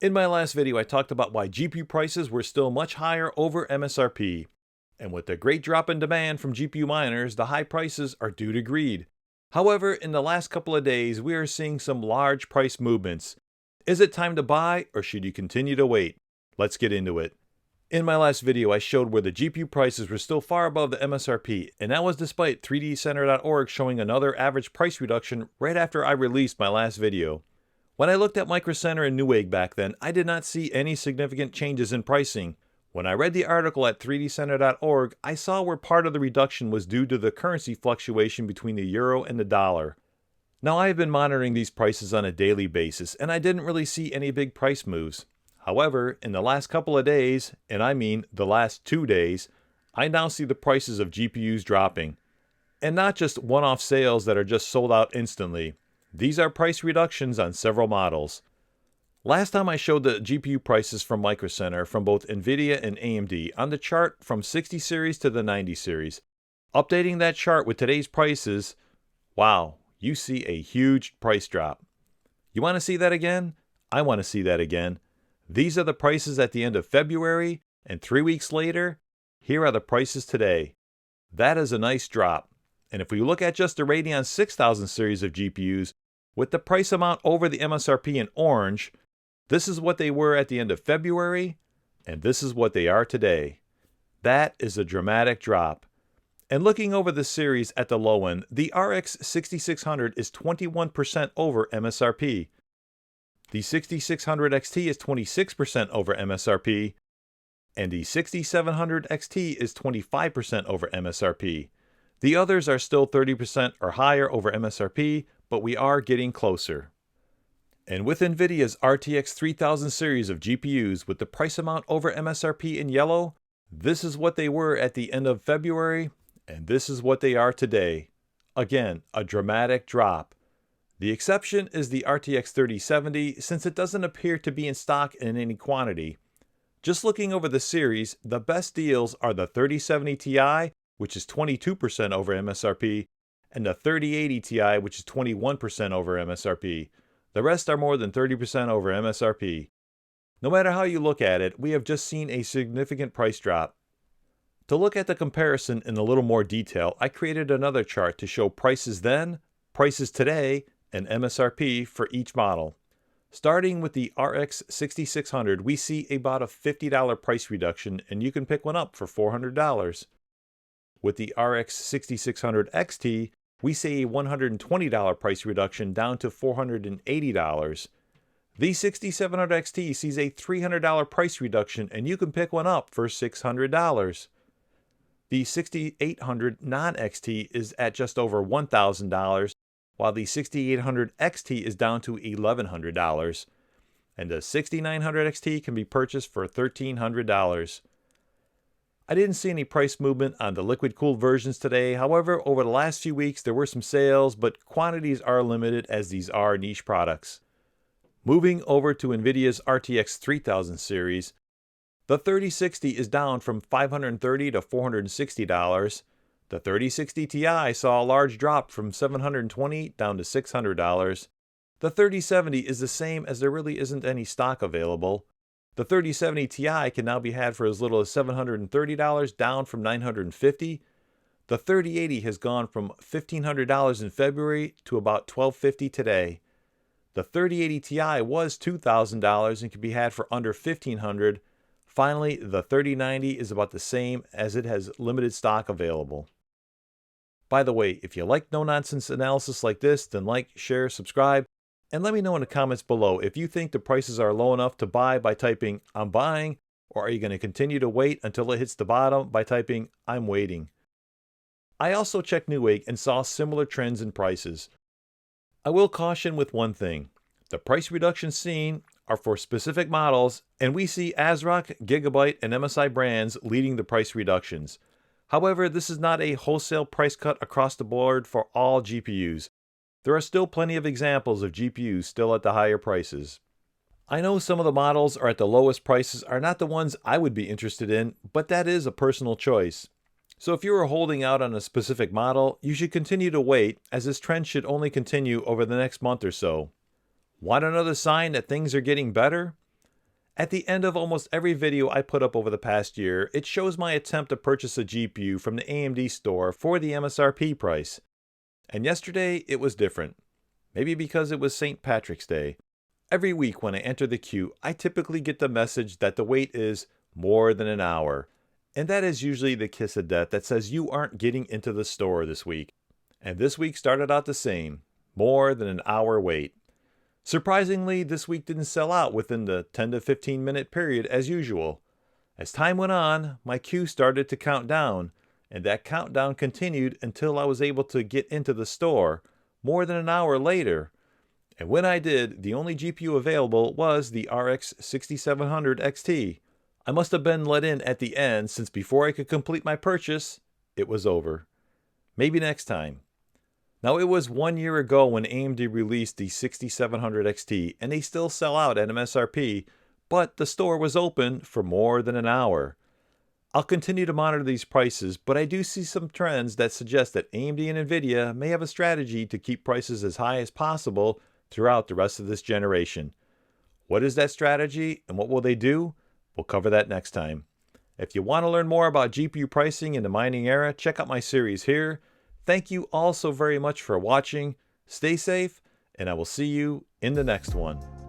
In my last video, I talked about why GPU prices were still much higher over MSRP. And with the great drop in demand from GPU miners, the high prices are due to greed. However, in the last couple of days, we are seeing some large price movements. Is it time to buy, or should you continue to wait? Let's get into it. In my last video, I showed where the GPU prices were still far above the MSRP, and that was despite 3dcenter.org showing another average price reduction right after I released my last video. When I looked at Micro Center and Newegg back then, I did not see any significant changes in pricing. When I read the article at 3dcenter.org, I saw where part of the reduction was due to the currency fluctuation between the euro and the dollar. Now, I have been monitoring these prices on a daily basis, and I didn't really see any big price moves. However, in the last couple of days, and I mean the last 2 days, I now see the prices of GPUs dropping. And not just one-off sales that are just sold out instantly. These are price reductions on several models. Last time I showed the GPU prices from Micro Center from both NVIDIA and AMD on the chart from 60 series to the 90 series. Updating that chart with today's prices, wow, you see a huge price drop. You want to see that again? I want to see that again. These are the prices at the end of February, and 3 weeks later, here are the prices today. That is a nice drop. And if we look at just the Radeon 6000 series of GPUs, with the price amount over the MSRP in orange, this is what they were at the end of February, and this is what they are today. That is a dramatic drop. And looking over the series at the low end, the RX 6600 is 21% over MSRP. The 6600 XT is 26% over MSRP, and the 6700 XT is 25% over MSRP. The others are still 30% or higher over MSRP, but we are getting closer. And with NVIDIA's RTX 3000 series of GPUs with the price amount over MSRP in yellow, this is what they were at the end of February, and this is what they are today. Again, a dramatic drop. The exception is the RTX 3070 since it doesn't appear to be in stock in any quantity. Just looking over the series, the best deals are the 3070 Ti, which is 22% over MSRP, and the 3080 Ti, which is 21% over MSRP. The rest are more than 30% over MSRP. No matter how you look at it, we have just seen a significant price drop. To look at the comparison in a little more detail, I created another chart to show prices then, prices today, and MSRP for each model. Starting with the RX 6600, we see about a $50 price reduction, and you can pick one up for $400. With the RX 6600 XT, we see a $120 price reduction down to $480. The 6700 XT sees a $300 price reduction, and you can pick one up for $600. The 6800 non-XT is at just over $1,000, while the 6800 XT is down to $1,100, and the 6900 XT can be purchased for $1,300. I didn't see any price movement on the liquid-cooled versions today. However, over the last few weeks, there were some sales, but quantities are limited as these are niche products. Moving over to NVIDIA's RTX 3000 series, the 3060 is down from $530 to $460. The 3060 Ti saw a large drop from $720 down to $600. The 3070 is the same as there really isn't any stock available. The 3070 Ti can now be had for as little as $730, down from $950. The 3080 has gone from $1,500 in February to about $1,250 today. The 3080 Ti was $2,000 and can be had for under $1,500. Finally, the 3090 is about the same as it has limited stock available. By the way, if you like no-nonsense analysis like this, then like, share, subscribe, and let me know in the comments below if you think the prices are low enough to buy by typing "I'm buying," or are you going to continue to wait until it hits the bottom by typing "I'm waiting." I also checked Newegg and saw similar trends in prices. I will caution with one thing. The price reductions seen are for specific models, and we see ASRock, Gigabyte, and MSI brands leading the price reductions. However, this is not a wholesale price cut across the board for all GPUs. There are still plenty of examples of GPUs still at the higher prices. I know some of the models are at the lowest prices are not the ones I would be interested in, but that is a personal choice. So if you are holding out on a specific model, you should continue to wait, as this trend should only continue over the next month or so. Want another sign that things are getting better? At the end of almost every video I put up over the past year, it shows my attempt to purchase a GPU from the AMD store for the MSRP price. And yesterday, it was different. Maybe because it was St. Patrick's Day. Every week when I enter the queue, I typically get the message that the wait is more than an hour. And that is usually the kiss of death that says you aren't getting into the store this week. And this week started out the same. More than an hour wait. Surprisingly, this week didn't sell out within the 10 to 15 minute period as usual. As time went on, my queue started to count down, and that countdown continued until I was able to get into the store more than an hour later. And when I did, the only GPU available was the RX 6700 XT. I must have been let in at the end since before I could complete my purchase, it was over. Maybe next time. Now, it was 1 year ago when AMD released the 6700 XT, and they still sell out at MSRP, but the store was open for more than an hour. I'll continue to monitor these prices, but I do see some trends that suggest that AMD and Nvidia may have a strategy to keep prices as high as possible throughout the rest of this generation. What is that strategy, and what will they do? We'll cover that next time. If you want to learn more about GPU pricing in the mining era, check out my series here. Thank you all so very much for watching. Stay safe, and I will see you in the next one.